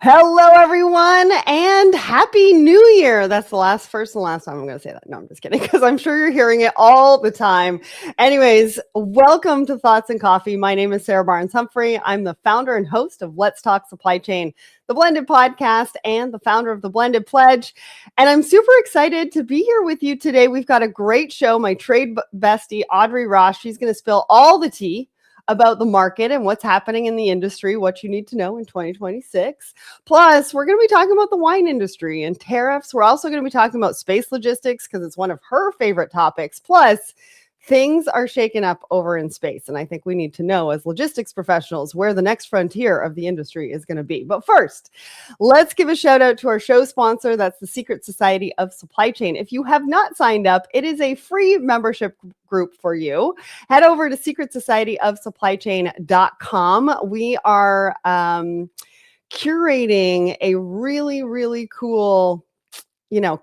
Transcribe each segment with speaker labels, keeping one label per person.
Speaker 1: Hello, everyone, and Happy New Year. That's the first and last time I'm going to say that. No, I'm just kidding, because I'm sure you're hearing it all the time. Anyways, welcome to Thoughts and Coffee. My name is Sarah Barnes-Humphrey. I'm the founder and host of Let's Talk Supply Chain, the Blended Podcast, and the founder of the Blended Pledge. And I'm super excited to be here with you today. We've got a great show. My trade bestie, Audrey Ross, she's going to spill all the tea about the market and what's happening in the industry, what you need to know in 2026. Plus, we're going to be talking about the wine industry and tariffs. We're also going to be talking about space logistics because it's one of her favorite topics. Plus, things are shaken up over in space. And I think we need to know as logistics professionals where the next frontier of the industry is going to be. But first, let's give a shout out to our show sponsor. That's the Secret Society of Supply Chain. If you have not signed up, it is a free membership group for you. Head over to secretsocietyofsupplychain.com. We are curating a really cool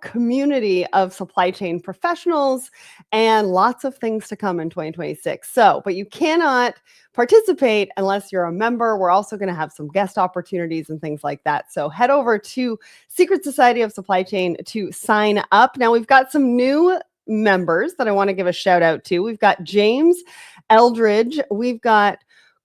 Speaker 1: community of supply chain professionals and lots of things to come in 2026. But you cannot participate unless you're a member. We're also going to have some guest opportunities and things like that. So head over to Secret Society of Supply Chain to sign up. Now we've got some new members that I want to give a shout out to. We've got James Eldridge. We've got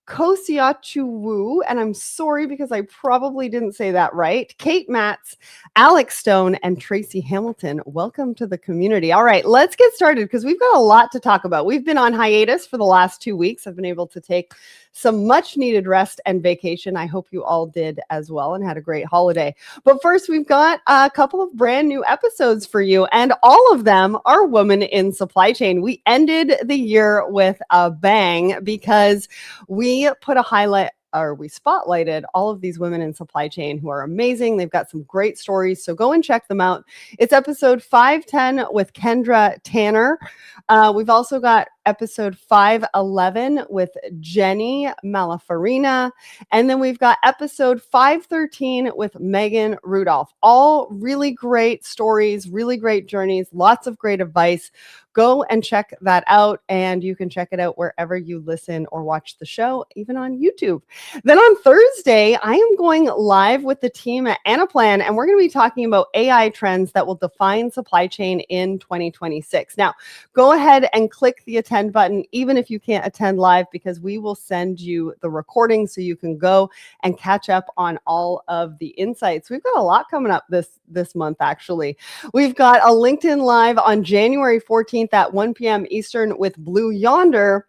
Speaker 1: Kosiachu, and I'm sorry because I probably didn't say that right. Kate Matz, Alex Stone, and Tracy Hamilton. Welcome to the community. All right, let's get started because we've got a lot to talk about. We've been on hiatus for the last 2 weeks. I've been able to take some much needed rest and vacation. I hope you all did as well and had a great holiday. But first, we've got a couple of brand new episodes for you, and all of them are women in supply chain. We ended the year with a bang because we spotlighted all of these women in supply chain who are amazing. They've got some great stories, so go and check them out. It's episode 510 with Kendra Tanner. We've also got episode 511 with Jenny Malafarina. And then we've got episode 513 with Megan Rudolph. All really great stories, really great journeys, lots of great advice. Go and check that out. And you can check it out wherever you listen or watch the show, even on YouTube. Then on Thursday, I am going live with the team at Anaplan, and we're going to be talking about AI trends that will define supply chain in 2026. Now, go ahead and click the attend button, even if you can't attend live, because we will send you the recording so you can go and catch up on all of the insights. We've got a lot coming up this month, actually. We've got a LinkedIn Live on January 14th at 1 p.m. Eastern with Blue Yonder.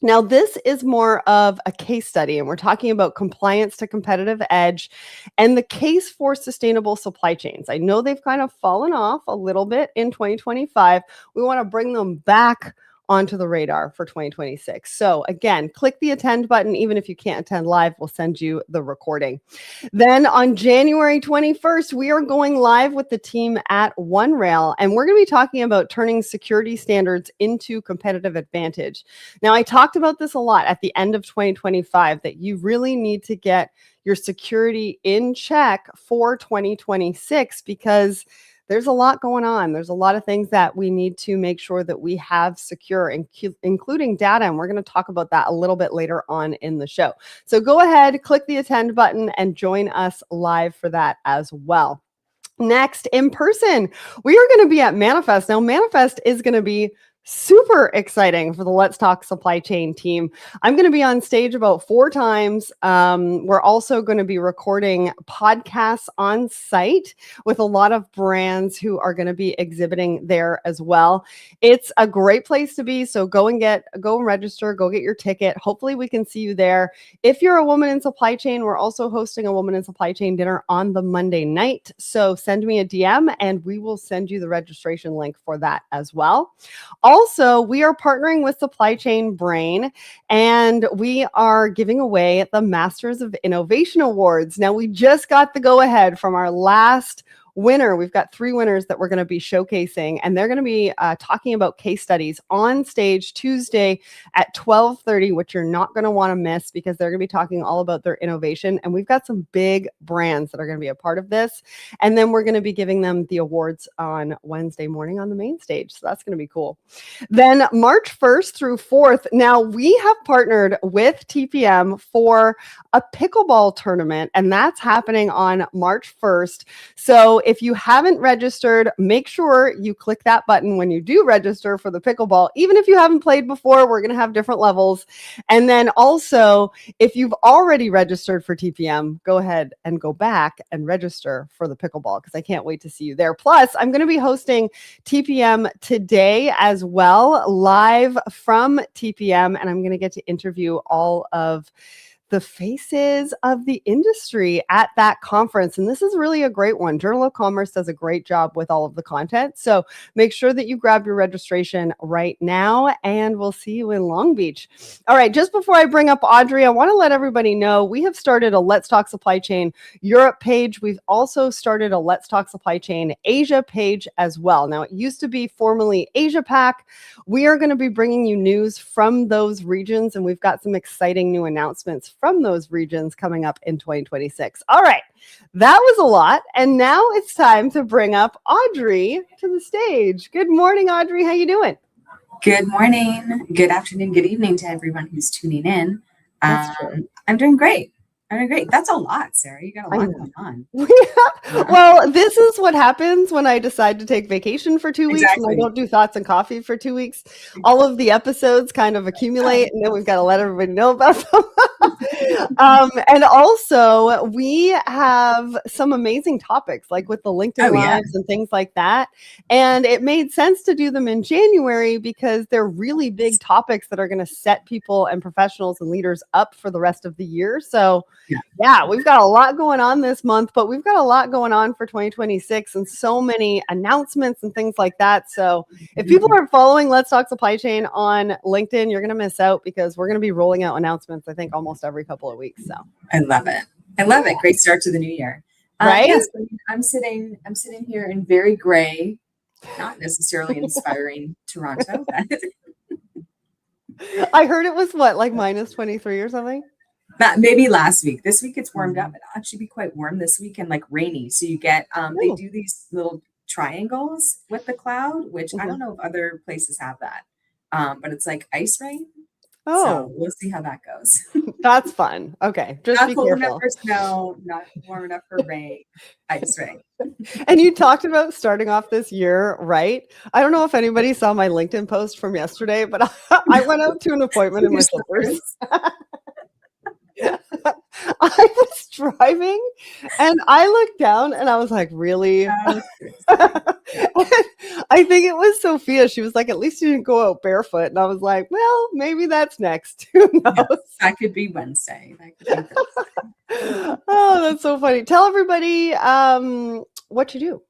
Speaker 1: Now, this is more of a case study, and we're talking about compliance to competitive edge and the case for sustainable supply chains. I know they've kind of fallen off a little bit in 2025. We want to bring them back onto the radar for 2026. So again, click the attend button. Even if you can't attend live, we'll send you the recording. Then on January 21st, we are going live with the team at OneRail, and we're going to be talking about turning security standards into competitive advantage. Now, I talked about this a lot at the end of 2025, that you really need to get your security in check for 2026 because there's a lot going on. There's a lot of things that we need to make sure that we have secure, including data. And we're going to talk about that a little bit later on in the show. So go ahead, click the attend button and join us live for that as well. Next, in person, we are going to be at Manifest. Now, Manifest is going to be super exciting for the Let's Talk Supply Chain team. I'm going to be on stage about 4 times. We're also going to be recording podcasts on site with a lot of brands who are going to be exhibiting there as well. It's a great place to be. So go and register, go get your ticket. Hopefully we can see you there. If you're a woman in supply chain, we're also hosting a woman in supply chain dinner on the Monday night. So send me a DM and we will send you the registration link for that as well. Also, we are partnering with Supply Chain Brain, and we are giving away the Masters of Innovation Awards. Now, we just got the go-ahead from our last winner. We've got 3 winners that we're going to be showcasing, and they're going to be talking about case studies on stage Tuesday at 12:30, which you're not going to want to miss because they're going to be talking all about their innovation. And we've got some big brands that are going to be a part of this. And then we're going to be giving them the awards on Wednesday morning on the main stage. So that's going to be cool. Then March 1st through 4th. Now we have partnered with TPM for a pickleball tournament, and that's happening on March 1st. So if you haven't registered, make sure you click that button when you do register for the pickleball. Even if you haven't played before, we're going to have different levels. And then also, if you've already registered for TPM, go ahead and go back and register for the pickleball because I can't wait to see you there. Plus, I'm going to be hosting TPM today as well, live from TPM, and I'm going to get to interview all of the faces of the industry at that conference. And this is really a great one. Journal of Commerce does a great job with all of the content. So make sure that you grab your registration right now, and we'll see you in Long Beach. All right, just before I bring up Audrey, I want to let everybody know we have started a Let's Talk Supply Chain Europe page. We've also started a Let's Talk Supply Chain Asia page as well. Now, it used to be formerly Asia Pac. We are going to be bringing you news from those regions, and we've got some exciting new announcements from those regions coming up in 2026. All right, that was a lot. And now it's time to bring up Audrey to the stage. Good morning, Audrey. How you doing?
Speaker 2: Good morning, good afternoon, good evening to everyone who's tuning in.
Speaker 1: That's true.
Speaker 2: I'm doing great. That's a lot, Sarah. You got a lot going on.
Speaker 1: Well, this is what happens when I decide to take vacation for 2 weeks
Speaker 2: Exactly.
Speaker 1: and I don't do Thoughts and Coffee for 2 weeks. All of the episodes kind of accumulate, and then we've got to let everybody know about them. And also, we have some amazing topics, like with the LinkedIn Lives and things like that. And it made sense to do them in January because they're really big topics that are going to set people and professionals and leaders up for the rest of the year. So yeah, we've got a lot going on this month, but we've got a lot going on for 2026 and so many announcements and things like that. So if people are following Let's Talk Supply Chain on LinkedIn, you're going to miss out because we're going to be rolling out announcements, I think, almost every couple of weeks. So
Speaker 2: I love it. Great start to the new year.
Speaker 1: Right?
Speaker 2: Yes, I'm sitting here in very gray, not necessarily inspiring Toronto.
Speaker 1: I heard it was what, like minus 23 or something?
Speaker 2: Maybe last week. This week it's warmed up. It'll actually be quite warm this week and like rainy. So you get they do these little triangles with the cloud, which I don't know if other places have that. But it's like ice rain.
Speaker 1: Oh,
Speaker 2: so we'll see how that goes.
Speaker 1: That's fun. Okay, just
Speaker 2: not
Speaker 1: be
Speaker 2: cold
Speaker 1: careful.
Speaker 2: Enough for snow, not warm enough for rain. Ice rain.
Speaker 1: And you talked about starting off this year, right? I don't know if anybody saw my LinkedIn post from yesterday, but I went out to an appointment in my slippers. I was driving and I looked down and I was like, really? I think it was Sophia. She was like, at least you didn't go out barefoot. And I was like, well, maybe that's next. Who knows?
Speaker 2: Yes, that could be Wednesday.
Speaker 1: Oh, that's so funny. Tell everybody what you do.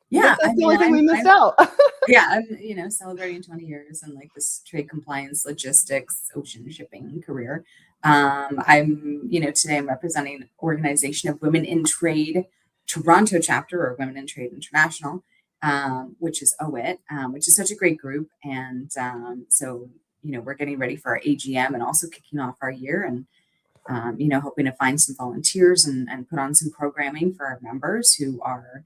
Speaker 2: Yeah,
Speaker 1: that's the only thing we missed out.
Speaker 2: I'm celebrating 20 years in like this trade compliance, logistics, ocean shipping career. Today I'm representing an organization of Women in Trade Toronto chapter, or Women in Trade International, which is OIT, which is such a great group. And so we're getting ready for our AGM and also kicking off our year and, hoping to find some volunteers and put on some programming for our members who are,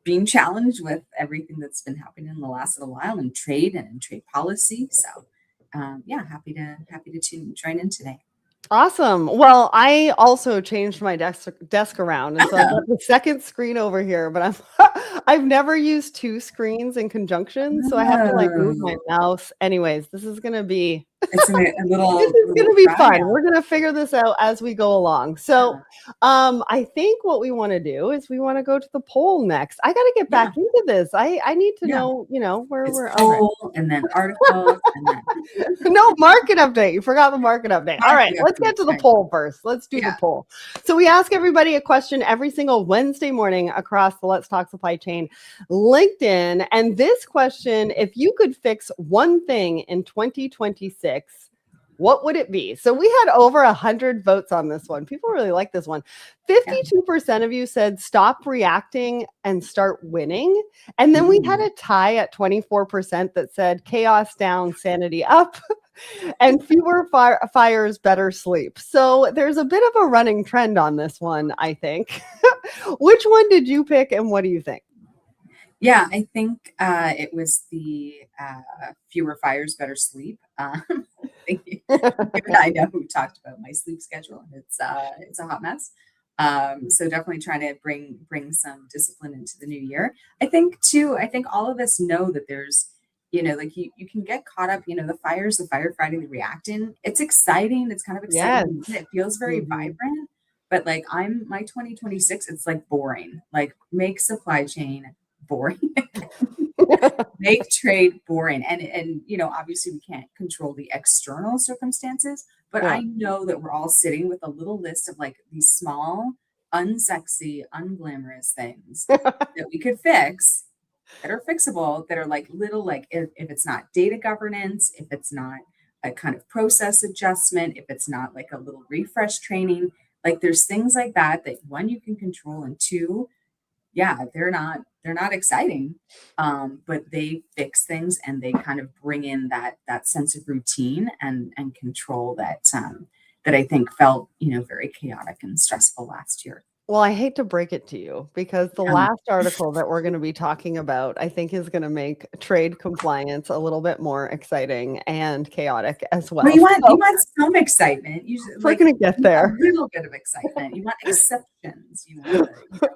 Speaker 2: being challenged with everything that's been happening in the last little while in trade and in trade policy. So happy to join in today.
Speaker 1: Awesome. Well, I also changed my desk around, and so I've got the second screen over here. But I've never used 2 screens in conjunction, so I have to like move my mouse. Anyways, this is gonna be
Speaker 2: it's a little.
Speaker 1: This is gonna be fun. We're gonna figure this out as we go along. So, I think what we want to do is we want to go to the poll next. I got to get back into this. I need to know, where
Speaker 2: it's
Speaker 1: we're
Speaker 2: poll and then articles and then
Speaker 1: no market update. You forgot the market update. All right, let's get to the poll first. Let's do the poll. So we ask everybody a question every single Wednesday morning across the Let's Talk Supply Chain LinkedIn. And this question, if you could fix one thing in 2026, what would it be? So we had over 100 votes on this one. People really like this one. 52% of you said stop reacting and start winning. And then we had a tie at 24% that said chaos down, sanity up. And fewer fires, better sleep. So there's a bit of a running trend on this one, I think. Which one did you pick and what do you think?
Speaker 2: Yeah, I think it was the fewer fires, better sleep. I know who talked about my sleep schedule, and it's a hot mess. So definitely trying to bring some discipline into the new year. I think too. I think all of us know that there's, like you can get caught up. The fires, the firefighting, the reacting. It's exciting. It's kind of
Speaker 1: Yes.
Speaker 2: exciting. It feels very vibrant. But like my 2026, it's like boring. Like make supply chain boring. Make trade boring. And obviously we can't control the external circumstances, but I know that we're all sitting with a little list of like these small, unsexy, unglamorous things that we could fix, that are fixable, that are like little, like if it's not data governance, if it's not a kind of process adjustment, if it's not like a little refresh training, like there's things like that one, you can control, and two, yeah, they're not exciting, but they fix things and they kind of bring in that sense of routine and control that I think felt very chaotic and stressful last year.
Speaker 1: Well, I hate to break it to you because the last article that we're going to be talking about, I think, is going to make trade compliance a little bit more exciting and chaotic as well.
Speaker 2: Well, you want some excitement.
Speaker 1: We're going to get there.
Speaker 2: A little bit of excitement. You want exceptions.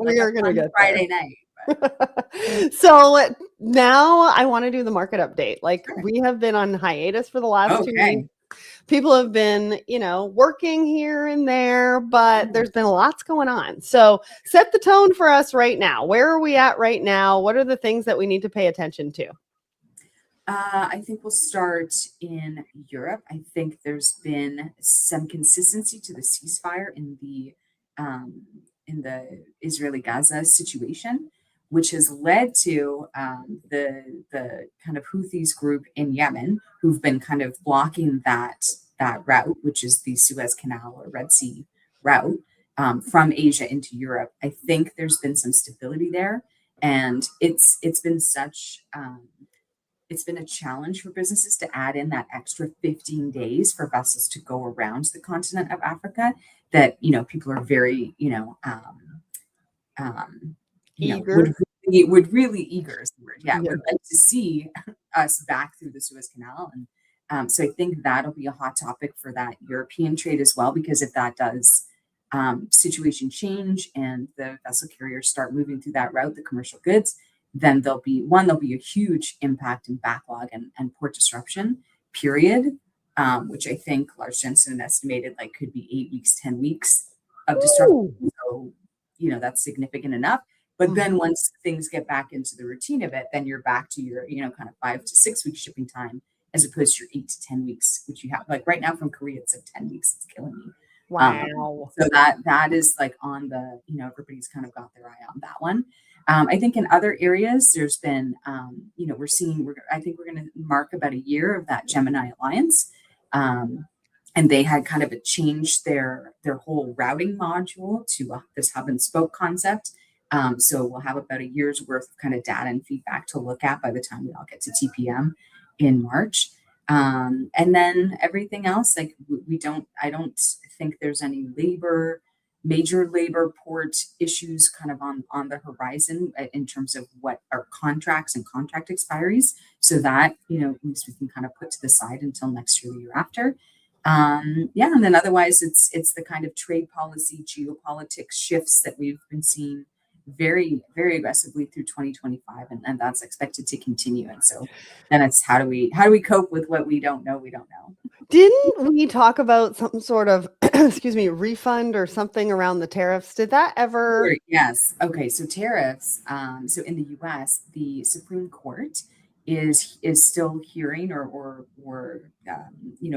Speaker 1: We are going to get
Speaker 2: Friday night.
Speaker 1: So now I want to do the market update. Like we have been on hiatus for the last 2 weeks. People have been, working here and there, but there's been lots going on. So set the tone for us right now. Where are we at right now? What are the things that we need to pay attention to?
Speaker 2: I think we'll start in Europe. I think there's been some consistency to the ceasefire in the Israeli-Gaza situation, which has led to the kind of Houthis group in Yemen, who've been kind of blocking that route, which is the Suez Canal or Red Sea route from Asia into Europe. I think there's been some stability there, and it's been such it's been a challenge for businesses to add in that extra 15 days for vessels to go around the continent of Africa that people are very
Speaker 1: eager.
Speaker 2: Would really eager is the word. Yeah, would like to see us back through the Suez Canal. And so I think that'll be a hot topic for that European trade as well, because if that does situation change and the vessel carriers start moving through that route, the commercial goods, then there'll be a huge impact in backlog and port disruption period, which I think Lars Jensen estimated like could be 8 weeks, 10 weeks of disruption. So, that's significant enough. But then once things get back into the routine of it, then you're back to your, kind of 5 to 6 week shipping time, as opposed to your 8 to 10 weeks, which you have. Like right now from Korea, it's like 10 weeks. It's killing me.
Speaker 1: Wow.
Speaker 2: So that is like on the, everybody's kind of got their eye on that one. I think in other areas, there's been, I think we're going to mark about a year of that Gemini alliance. And they had kind of changed their whole routing module to this hub and spoke concept. So we'll have about a year's worth of kind of data and feedback to look at by the time we all get to TPM in March. And then everything else, like I don't think there's any major labor port issues kind of on the horizon in terms of what are contracts and contract expiries. So that, at least we can kind of put to the side until next year, the year after. And then otherwise it's the kind of trade policy, geopolitics shifts that we've been seeing very, very aggressively through 2025, and that's expected to continue. And so then it's how do we cope with what we don't know?
Speaker 1: Didn't we talk about some sort of refund or something around the tariffs? Did that ever?
Speaker 2: Sure, yes. Okay. So tariffs. So in the U.S., the Supreme Court is still hearing or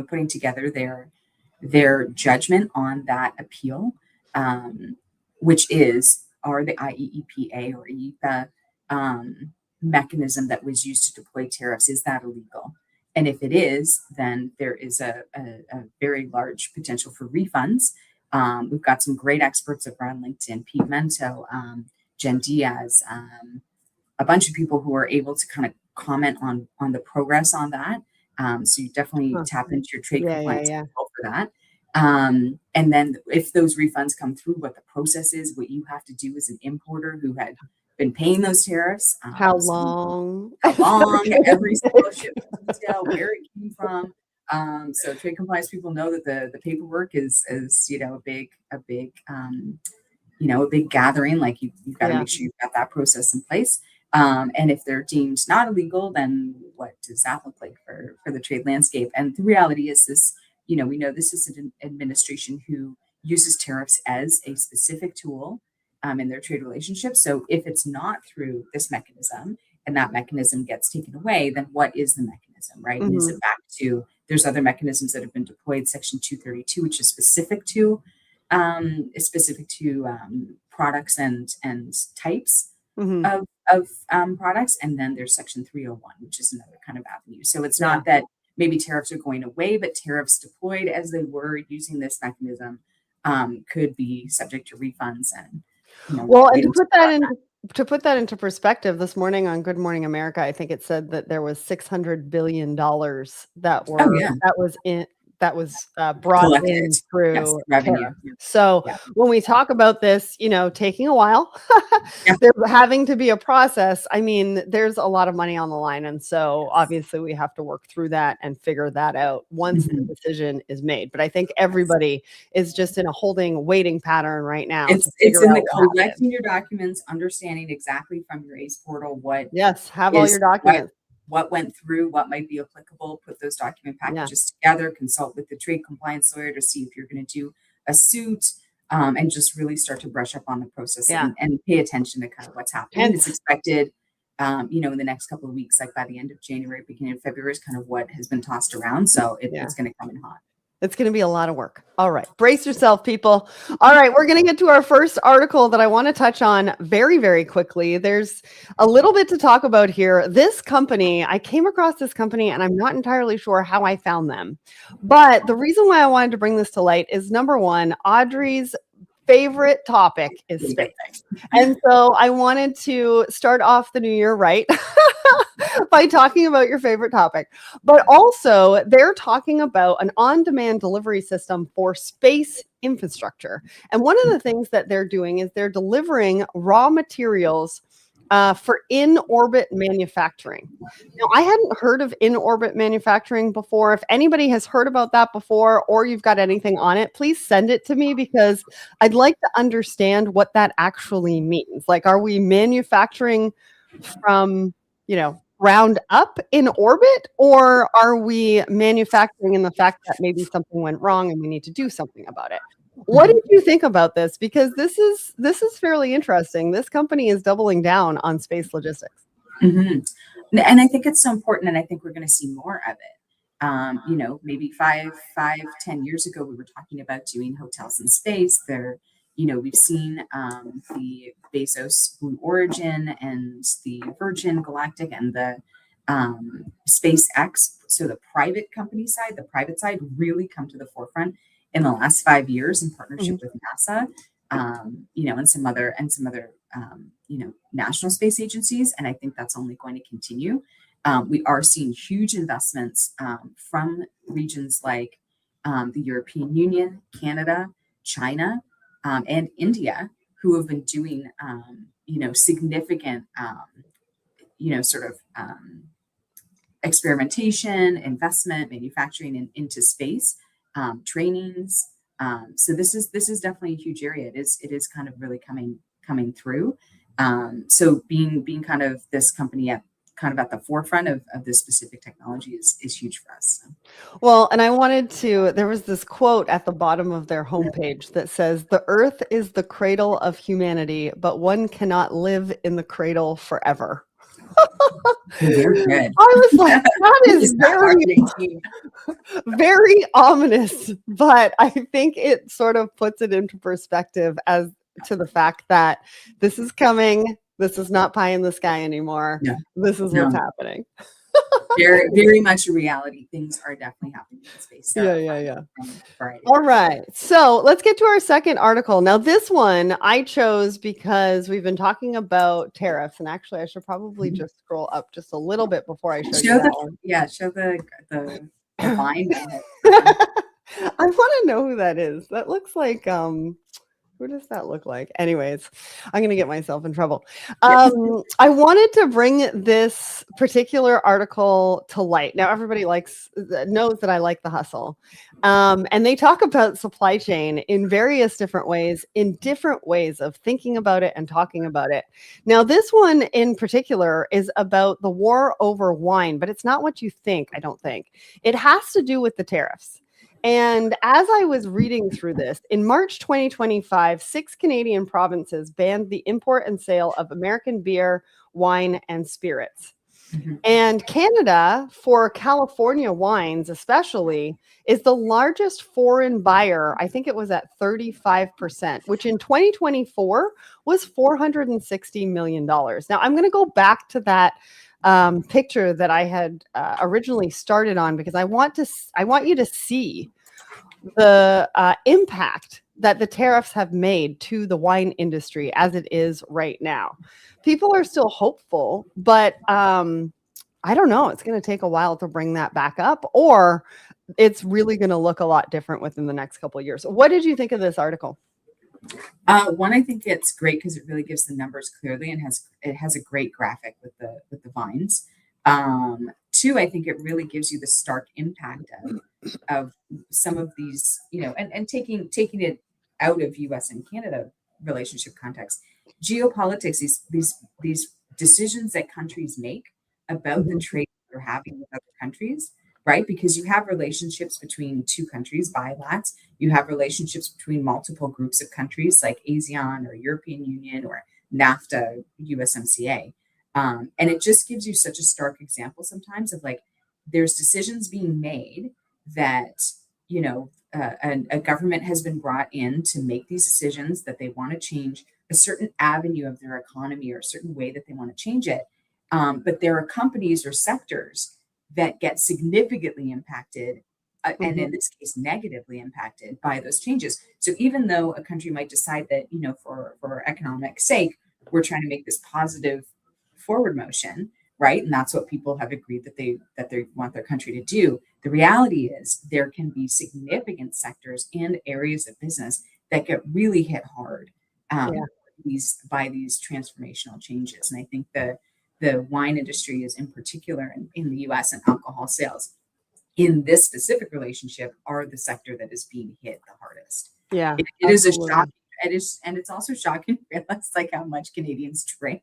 Speaker 2: putting together their judgment on that appeal, which are the IEEPA or EPA mechanism that was used to deploy tariffs. Is that illegal? And if it is, then there is a very large potential for refunds. We've got some great experts over on LinkedIn, Pete Mento, Jen Diaz, a bunch of people who are able to kind of comment on the progress on that. So you definitely tap into your trade compliance control for that. And then if those refunds come through, what the process is, what you have to do as an importer who had been paying those tariffs.
Speaker 1: How long,
Speaker 2: every single shipment detail, where it came from. So trade compliance people know that the paperwork is a big a big gathering. Like you've got to make sure you've got that process in place. And if they're deemed not illegal, then what does that look like for the trade landscape? And the reality is this, we know this is an administration who uses tariffs as a specific tool in their trade relationship. So if it's not through this mechanism and that mechanism gets taken away, then what is the mechanism, right? And is it back to, there's other mechanisms that have been deployed, Section 232, which is specific to products and types of products. And then there's Section 301, which is another kind of avenue. So it's not that maybe tariffs are going away, but tariffs deployed as they were using this mechanism could be subject to refunds. And
Speaker 1: well, and to put that into perspective, this morning on Good Morning America, I think it said that there was $600 billion that was brought in through revenue. So when we talk about this, taking a while, there's having to be a process. I mean, there's a lot of money on the line. And so obviously we have to work through that and figure that out once the decision is made. But I think everybody is just in a waiting pattern right now.
Speaker 2: It's in the collecting your documents, understanding exactly from your ACE portal
Speaker 1: have all your documents.
Speaker 2: What went through, what might be applicable, put those document packages together, consult with the trade compliance lawyer to see if you're going to do a suit, and just really start to brush up on the process and pay attention to kind of what's happening. It's expected, in the next couple of weeks, like by the end of January, beginning of February is kind of what has been tossed around. So it's going to come in hot.
Speaker 1: It's going to be a lot of work. All right. Brace yourself, people. All right. We're going to get to our first article that I want to touch on very, very quickly. There's a little bit to talk about here. This company, I came across this company and I'm not entirely sure how I found them. But the reason why I wanted to bring this to light is, number one, Audrey's favorite topic is space. And so I wanted to start off the new year right by talking about your favorite topic. But also they're talking about an on-demand delivery system for space infrastructure. And one of the things that they're doing is they're delivering raw materials for in-orbit manufacturing. Now, I hadn't heard of in-orbit manufacturing before. If anybody has heard about that before, or you've got anything on it, please send it to me, because I'd like to understand what that actually means. Like, are we manufacturing from, ground up in orbit, or are we manufacturing in the fact that maybe something went wrong and we need to do something about it? What did you think about this? Because this is fairly interesting. This company is doubling down on space logistics.
Speaker 2: And I think it's so important, and I think we're going to see more of it. Maybe 10 years ago, we were talking about doing hotels in space. We've seen the Bezos Blue Origin and the Virgin Galactic and the SpaceX. So the private company side, the private side, really come to the forefront in the last 5 years in partnership with NASA, and some other national space agencies. And I think that's only going to continue. We are seeing huge investments from regions like the European Union, Canada, China, and India, who have been doing, significant, experimentation, investment, manufacturing into space. Trainings. So this is definitely a huge area. It is kind of really coming through. So being kind of this company at the forefront of this specific technology is huge for us. So.
Speaker 1: Well, and there was this quote at the bottom of their homepage that says, "The Earth is the cradle of humanity, but one cannot live in the cradle forever."
Speaker 2: Very good.
Speaker 1: I was like, that is very ominous, but I think it sort of puts it into perspective as to the fact that this is coming. This is not pie in the sky anymore. This is what's happening.
Speaker 2: Very, very much a reality. Things are definitely happening in space.
Speaker 1: Yeah.
Speaker 2: Right.
Speaker 1: All right. So let's get to our second article. Now, this one I chose because we've been talking about tariffs. And actually, I should probably just scroll up just a little bit before I show you that one.
Speaker 2: Show the vine.
Speaker 1: I want to know who that is. That looks like who does that look like? Anyways, I'm going to get myself in trouble. I wanted to bring this particular article to light. Now, everybody knows that I like the hustle. And they talk about supply chain in various different ways, in different ways of thinking about it and talking about it. Now, this one in particular is about the war over wine, but it's not what you think, I don't think. It has to do with the tariffs. And as I was reading through this, in March 2025, 6 Canadian provinces banned the import and sale of American beer, wine, and spirits. Mm-hmm. And Canada, for California wines especially, is the largest foreign buyer. I think it was at 35%, which in 2024 was $460 million. Now, I'm going to go back to that picture that I had originally started on because I want you to see the impact that the tariffs have made to the wine industry as it is right now. People are still hopeful, but I don't know. It's going to take a while to bring that back up, or it's really going to look a lot different within the next couple of years. What did you think of this article?
Speaker 2: One, I think it's great because it really gives the numbers clearly and it has a great graphic with the vines. Two, I think it really gives you the stark impact of some of these, and taking it out of U.S. and Canada relationship context, geopolitics, these decisions that countries make about the trade they're having with other countries. Right? Because you have relationships between two countries, bilats. You have relationships between multiple groups of countries like ASEAN or European Union or NAFTA, USMCA. And it just gives you such a stark example sometimes of there's decisions being made that, a government has been brought in to make these decisions that they want to change a certain avenue of their economy or a certain way that they want to change it. But there are companies or sectors that get significantly impacted, and in this case, negatively impacted by those changes. So even though a country might decide that, for economic sake, we're trying to make this positive forward motion, right? And that's what people have agreed that they want their country to do. The reality is there can be significant sectors and areas of business that get really hit hard by these transformational changes. And I think the wine industry is in particular in the US and alcohol sales in this specific relationship are the sector that is being hit the hardest.
Speaker 1: Yeah.
Speaker 2: It is a shock. And it's also shocking to realize how much Canadians drink.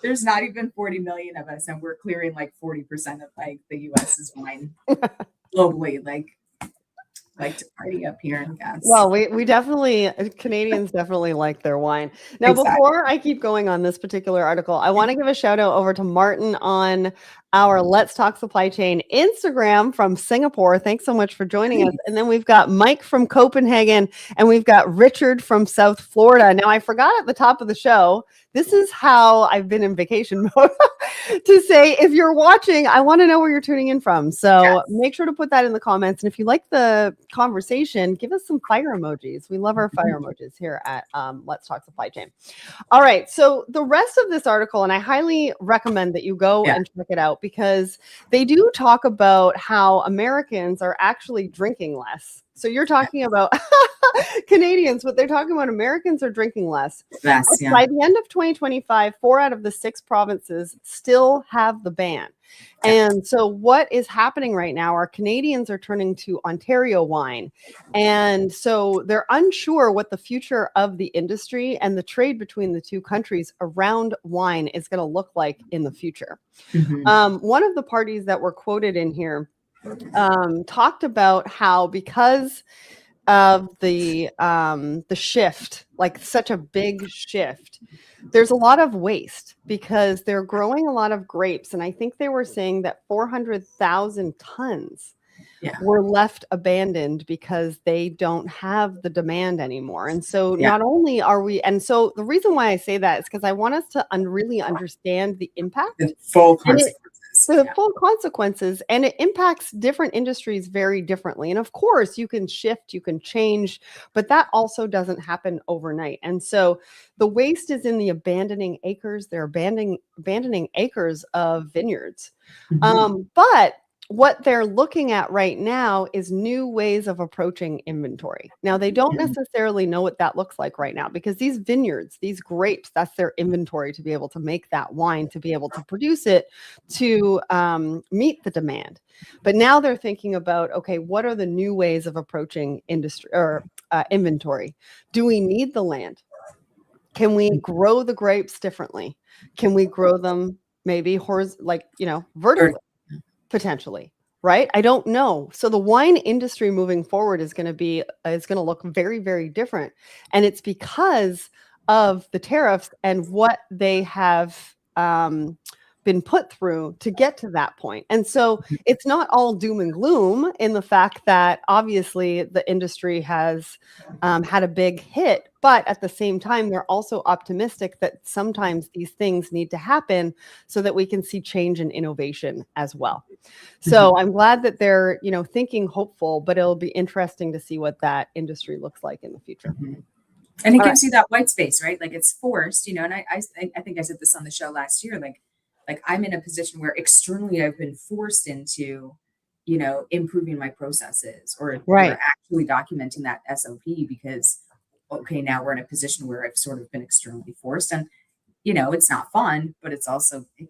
Speaker 2: There's not even 40 million of us and we're clearing 40% of the US's wine globally. Like to party up here, I guess.
Speaker 1: Well, we definitely, Canadians definitely like their wine. Now, Before I keep going on this particular article, I want to give a shout out over to Martin on our Let's Talk Supply Chain Instagram from Singapore. Thanks so much for joining us. And then we've got Mike from Copenhagen and we've got Richard from South Florida. Now, I forgot at the top of the show, this is how I've been in vacation mode to say, if you're watching, I want to know where you're tuning in from. So make sure to put that in the comments. And if you like the conversation, give us some fire emojis. We love our fire emojis here at Let's Talk Supply Chain. All right. So the rest of this article, and I highly recommend that you go and check it out because they do talk about how Americans are actually drinking less. So you're talking about Canadians, but they're talking about Americans are drinking less. By the end of 2025, 4 out of the 6 provinces still have the ban. And so what is happening right now are Canadians are turning to Ontario wine. And so they're unsure what the future of the industry and the trade between the two countries around wine is going to look like in the future. One of the parties that were quoted in here talked about how because of the shift, such a big shift, there's a lot of waste because they're growing a lot of grapes. And I think they were saying that 400,000 tons were left abandoned because they don't have the demand anymore. And so not only are we, and so the reason why I say that is because I want us to really understand the impact.
Speaker 2: The full consequences.
Speaker 1: the
Speaker 2: Yeah.
Speaker 1: full consequences, and it impacts different industries very differently. And of course, you can shift, you can change, but that also doesn't happen overnight. And so the waste is in the abandoning acres. They're abandoning acres of vineyards.
Speaker 2: Mhm.
Speaker 1: But what they're looking at right now is new ways of approaching inventory. Now, they don't
Speaker 2: Mhm.
Speaker 1: necessarily know what that looks like right now because these vineyards, these grapes, that's their inventory to be able to make that wine, to be able to produce it, to meet the demand. But now they're thinking about, okay, what are the new ways of approaching industry or inventory? Do we need the land? Can we grow the grapes differently? Can we grow them maybe
Speaker 2: Or
Speaker 1: vertically? Potentially, right? I don't know. So the wine industry moving forward is going to look very, very different. And it's because of the tariffs and what they have been put through to get to that point. And so it's not all doom and gloom in the fact that obviously the industry has had a big hit, but at the same time, they're also optimistic that sometimes these things need to happen so that we can see change and innovation as well.
Speaker 2: Mhm.
Speaker 1: So I'm glad that they're, thinking hopeful, but it'll be interesting to see what that industry looks like in the future.
Speaker 2: Mhm. And it
Speaker 1: All right.
Speaker 2: gives you that white space, right? Like it's forced, and I think I said this on the show last year, like I'm in a position where externally I've been forced into, improving my processes or
Speaker 1: Right.
Speaker 2: actually documenting that SOP because okay, now we're in a position where I've sort of been externally forced. And it's not fun, but it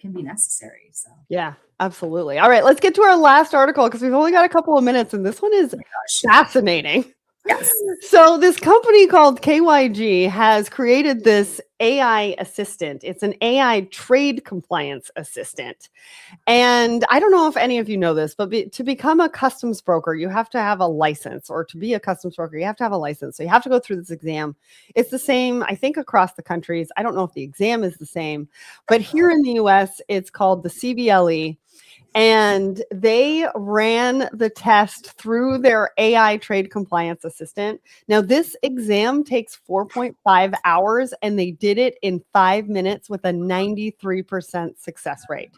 Speaker 2: can be necessary. So
Speaker 1: Yeah, absolutely. All right, let's get to our last article because we've only got a couple of minutes and this one is
Speaker 2: gosh.
Speaker 1: fascinating.
Speaker 2: Yes.
Speaker 1: So this company called KYG has created this AI assistant. It's an AI trade compliance assistant. And I don't know if any of you know this, but to become a customs broker, you have to have a license, or to be a customs broker, you have to have a license. So you have to go through this exam. It's the same, I think, across the countries. I don't know if the exam is the same, but here in the US, it's called the CBLE. And they ran the test through their AI trade compliance assistant. Now, this exam takes 4.5 hours, and they did it in 5 minutes with a 93% success rate.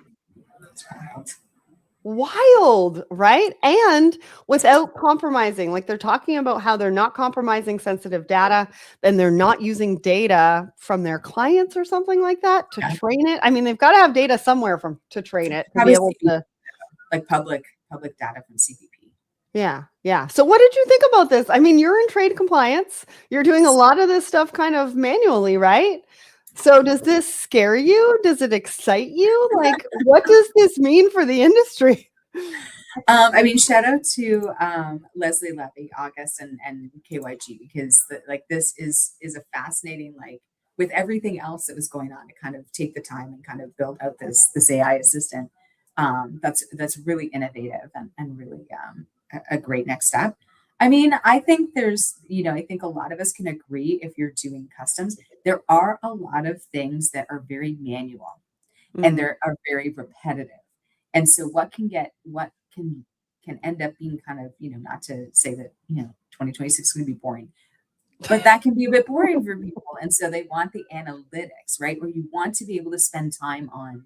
Speaker 1: Wild, right? And without compromising, like they're talking about how they're not compromising sensitive data, and they're not using data from their clients or something like that to
Speaker 2: Yeah.
Speaker 1: train it. I mean, they've got to have data somewhere to train it to be
Speaker 2: Probably
Speaker 1: able
Speaker 2: CBP,
Speaker 1: to.
Speaker 2: like public data from CBP.
Speaker 1: Yeah, yeah. So what did you think about this? I mean, you're in trade compliance. You're doing a lot of this stuff kind of manually, right? So does this scare you? Does it excite you? Like, what does this mean for the industry?
Speaker 2: I mean, shout out to Leslie Levy, August, and KYG because this is a fascinating, like with everything else that was going on to kind of take the time and kind of build out this AI assistant. That's really innovative and really a great next step. I mean, I think I think a lot of us can agree if you're doing customs, there are a lot of things that are very manual and
Speaker 1: Mm,
Speaker 2: they are very repetitive. And so what can end up being kind of, not to say that, 2026 is going to be boring, but that can be a bit boring for people. And so they want the analytics, right? Where you want to be able to spend time on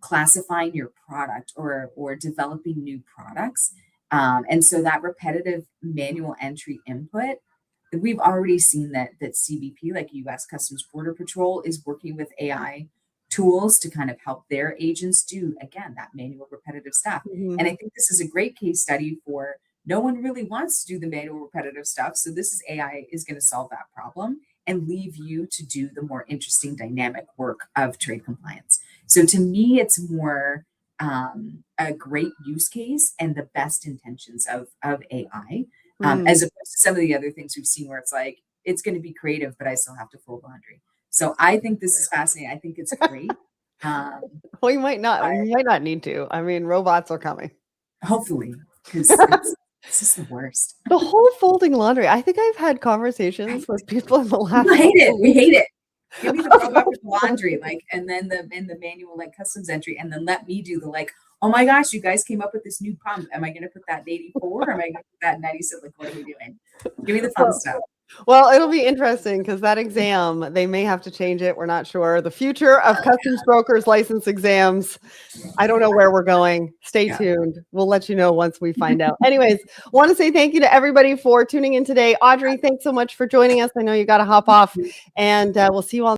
Speaker 2: classifying your product or developing new products. And so that repetitive manual entry input, we've already seen that CBP, like U.S. Customs Border Patrol, is working with AI tools to kind of help their agents do again that manual repetitive stuff.
Speaker 1: mhm.
Speaker 2: And I think this is a great case study for no one really wants to do the manual repetitive stuff. So this is AI is going to solve that problem and leave you to do the more interesting dynamic work of trade compliance. So to me, it's more a great use case and the best intentions of AI,
Speaker 1: Mm.
Speaker 2: as opposed to some of the other things we've seen where it's like, it's going to be creative, but I still have to fold laundry. So I think this is fascinating. I think it's great. Um,
Speaker 1: Well, you might not.
Speaker 2: but
Speaker 1: You might not need to. I mean, robots are coming.
Speaker 2: hopefully, because it's just the worst.
Speaker 1: The whole folding laundry. I think I've had conversations
Speaker 2: Right?
Speaker 1: with people in the
Speaker 2: People
Speaker 1: last
Speaker 2: hate
Speaker 1: couple
Speaker 2: it.
Speaker 1: of
Speaker 2: We
Speaker 1: weeks
Speaker 2: hate it. Give me the robot with the
Speaker 1: about
Speaker 2: laundry, like, and then the manual like customs entry, and then let me do the like. Oh my gosh, you guys came up with this new pump. Am I going to put that in 84? Or am I going to put that in 97? Like, what are we doing? Give me the fun
Speaker 1: well,
Speaker 2: stuff.
Speaker 1: Well, it'll be interesting because that exam, they may have to change it. We're not sure. The future of customs brokers license exams. I don't know where we're going. Stay tuned. We'll let you know once we find out. Anyways, want to say thank you to everybody for tuning in today. Audrey, thanks so much for joining us. I know you got to hop off, and we'll see you all